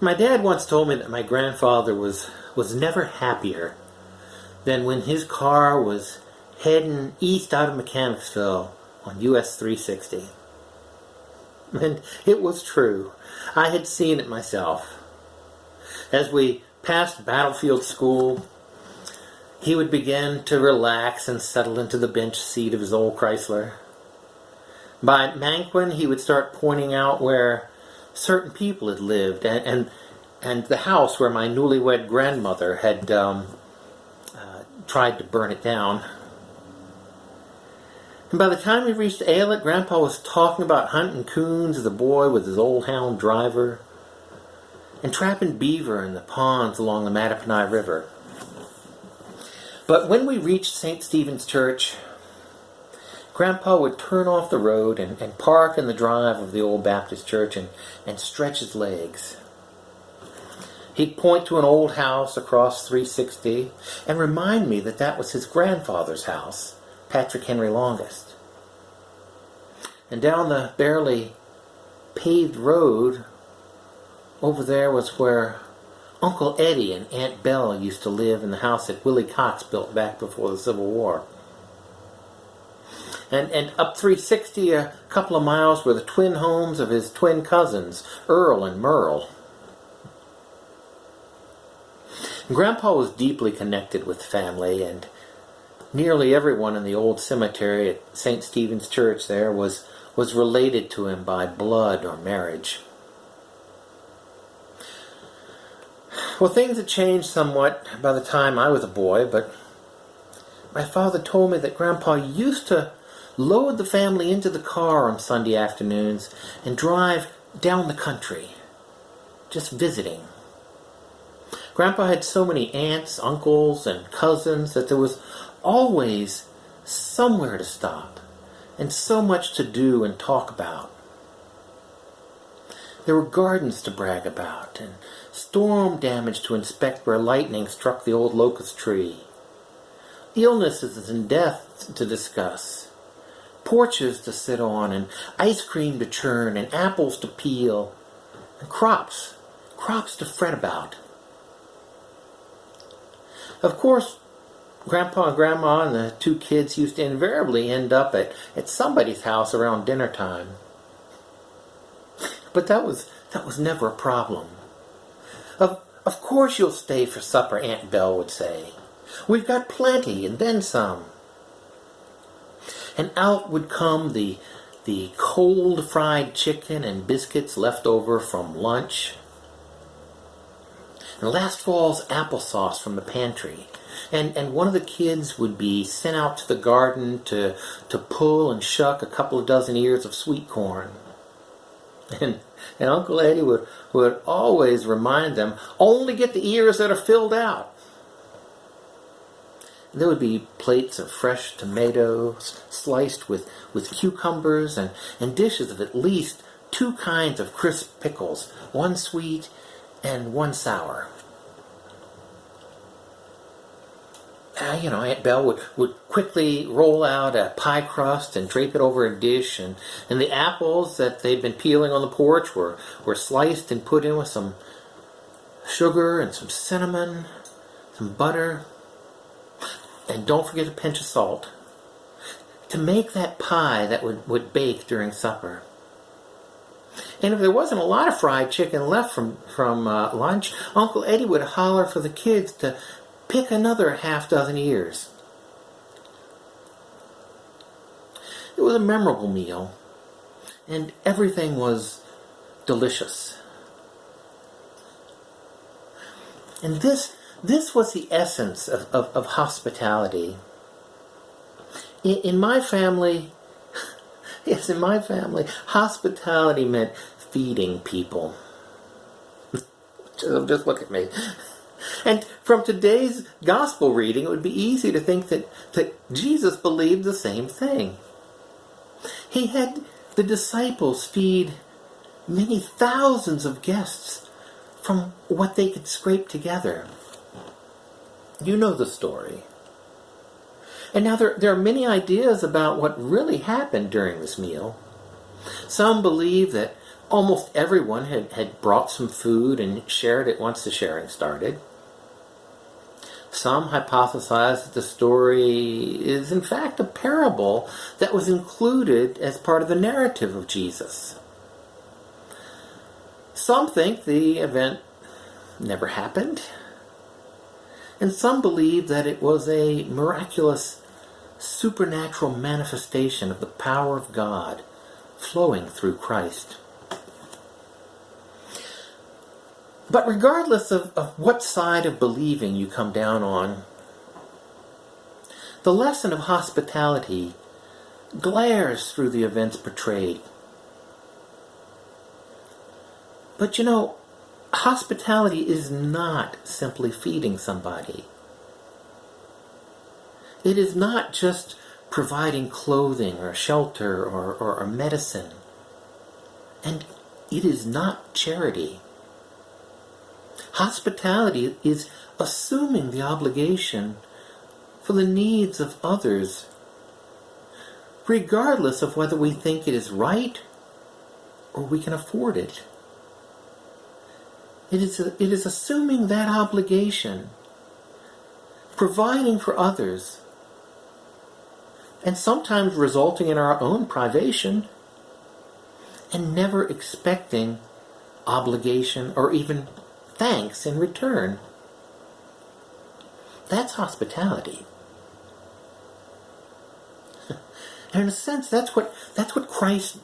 My dad once told me that my grandfather was never happier than when his car was heading east out of Mechanicsville on US 360. And it was true. I had seen it myself. As we passed Battlefield School, he would begin to relax and settle into the bench seat of his old Chrysler. By Manquin, he would start pointing out where certain people had lived, and the house where my newlywed grandmother had tried to burn it down. And by the time we reached Alet, Grandpa was talking about hunting coons as a boy with his old hound Driver, and trapping beaver in the ponds along the Mattaponi River. But when we reached St. Stephen's Church, Grandpa would turn off the road and park in the drive of the old Baptist church and stretch his legs. He'd point to an old house across 360 and remind me that that was his grandfather's house, Patrick Henry Longest. And down the barely paved road over there was where Uncle Eddie and Aunt Belle used to live in the house that Willie Cox built back before the Civil War. And up 360, a couple of miles, were the twin homes of his twin cousins, Earl and Merle. Grandpa was deeply connected with family, and nearly everyone in the old cemetery at St. Stephen's Church there was related to him by blood or marriage. Well, things had changed somewhat by the time I was a boy, but my father told me that Grandpa used to load the family into the car on Sunday afternoons and drive down the country, just visiting. Grandpa had so many aunts, uncles, and cousins that there was always somewhere to stop and so much to do and talk about. There were gardens to brag about and storm damage to inspect where lightning struck the old locust tree, illnesses and deaths to discuss, porches to sit on, and ice cream to churn, and apples to peel, and crops to fret about. Of course, Grandpa and Grandma and the two kids used to invariably end up at somebody's house around dinner time. But that was never a problem. Of course you'll stay for supper, Aunt Belle would say. We've got plenty, and then some. And out would come the cold fried chicken and biscuits left over from lunch. And last fall's applesauce from the pantry. And one of the kids would be sent out to the garden to pull and shuck a couple of dozen ears of sweet corn. And Uncle Eddie would always remind them, only get the ears that are filled out. There would be plates of fresh tomatoes sliced with cucumbers and dishes of at least 2 kinds of crisp pickles, one sweet and one sour. Aunt Belle would quickly roll out a pie crust and drape it over a dish, and the apples that they'd been peeling on the porch were sliced and put in with some sugar and some cinnamon, some butter, and don't forget a pinch of salt, to make that pie that would bake during supper. And if there wasn't a lot of fried chicken left from lunch, Uncle Eddie would holler for the kids to pick another half dozen ears. It was a memorable meal, and everything was delicious. And this was the essence of hospitality. In my family, hospitality meant feeding people. Just look at me. And from today's gospel reading, it would be easy to think that Jesus believed the same thing. He had the disciples feed many thousands of guests from what they could scrape together. You know the story. And now there are many ideas about what really happened during this meal. Some believe that Almost everyone had brought some food and shared it once the sharing started. Some hypothesize that the story is in fact a parable that was included as part of the narrative of Jesus. Some think the event never happened, and some believe that it was a miraculous supernatural manifestation of the power of God flowing through Christ. But regardless of what side of believing you come down on, the lesson of hospitality glares through the events portrayed. But hospitality is not simply feeding somebody. It is not just providing clothing or shelter or medicine. And it is not charity. Hospitality is assuming the obligation for the needs of others, regardless of whether we think it is right or we can afford it. It is assuming that obligation, providing for others, and sometimes resulting in our own privation, and never expecting obligation or even thanks in return. That's hospitality. And in a sense, that's what Christ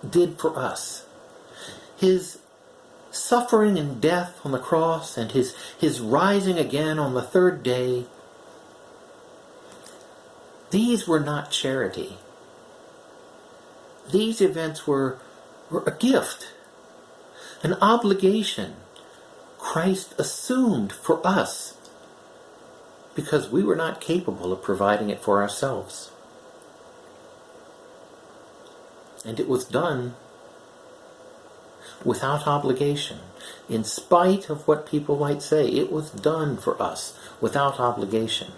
did for us. His suffering and death on the cross and his rising again on the third day, these were not charity. These events were a gift, an obligation Christ assumed for us because we were not capable of providing it for ourselves. And it was done without obligation. In spite of what people might say, it was done for us without obligation.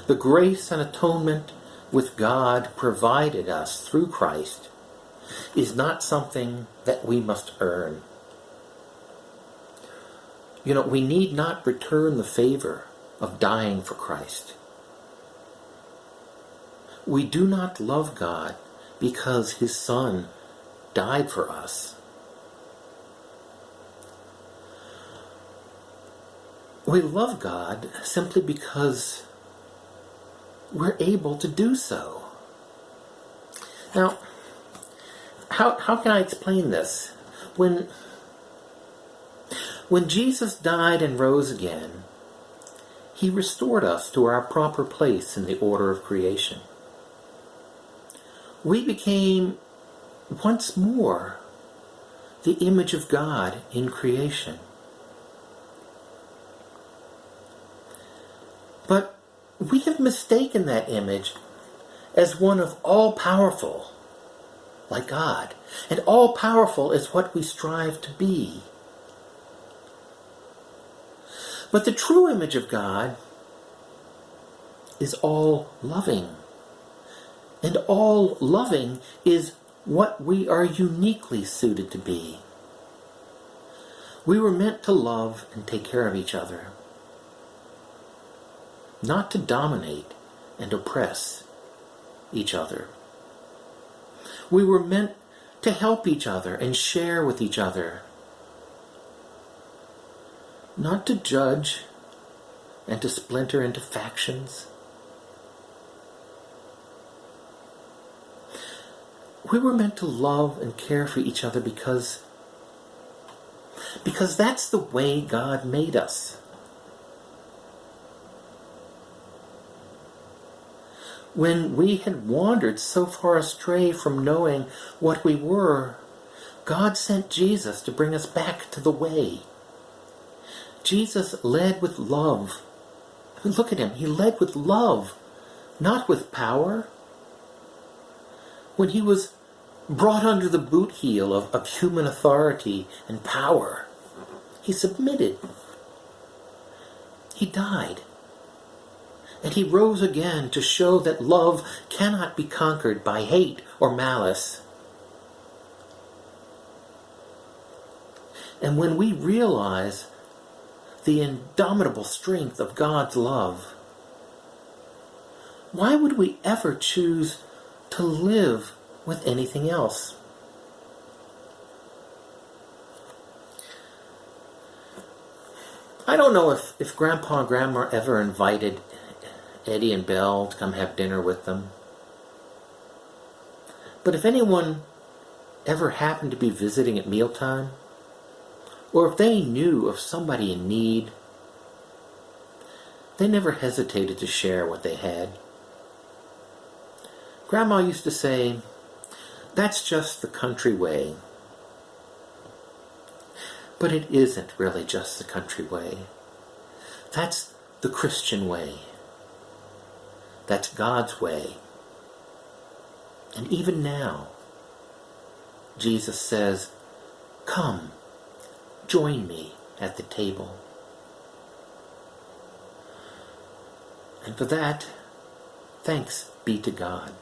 The grace and atonement with God provided us through Christ is not something that we must earn. We need not return the favor of dying for Christ. We do not love God because His Son died for us. We love God simply because we're able to do so. Now, how can I explain this? When Jesus died and rose again, He restored us to our proper place in the order of creation. We became once more the image of God in creation. But we have mistaken that image as one of all-powerful, like God. And all-powerful is what we strive to be. But the true image of God is all-loving. And all-loving is what we are uniquely suited to be. We were meant to love and take care of each other, not to dominate and oppress each other. We were meant to help each other and share with each other, not to judge and to splinter into factions. We were meant to love and care for each other because that's the way God made us. When we had wandered so far astray from knowing what we were, God sent Jesus to bring us back to the way. Jesus led with love. Look at Him. He led with love, not with power. When He was brought under the boot heel of human authority and power, He submitted. He died. And He rose again to show that love cannot be conquered by hate or malice. And when we realize the indomitable strength of God's love, why would we ever choose to live with anything else? I don't know if Grandpa and Grandma ever invited Eddie and Belle to come have dinner with them. But if anyone ever happened to be visiting at mealtime, or if they knew of somebody in need, they never hesitated to share what they had. Grandma used to say, "That's just the country way." But it isn't really just the country way. That's the Christian way. That's God's way. And even now, Jesus says, "Come, join me at the table." And for that, thanks be to God.